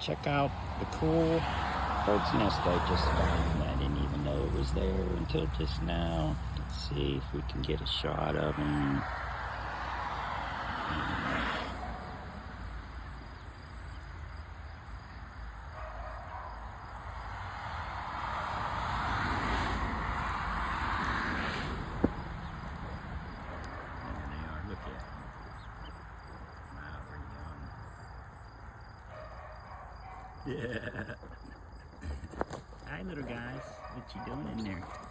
check out the cool bird's nest I just found. I didn't even know it was there until just now. Let's see if we can get a shot of him. Yeah. Hi, little guys. What you doing in there?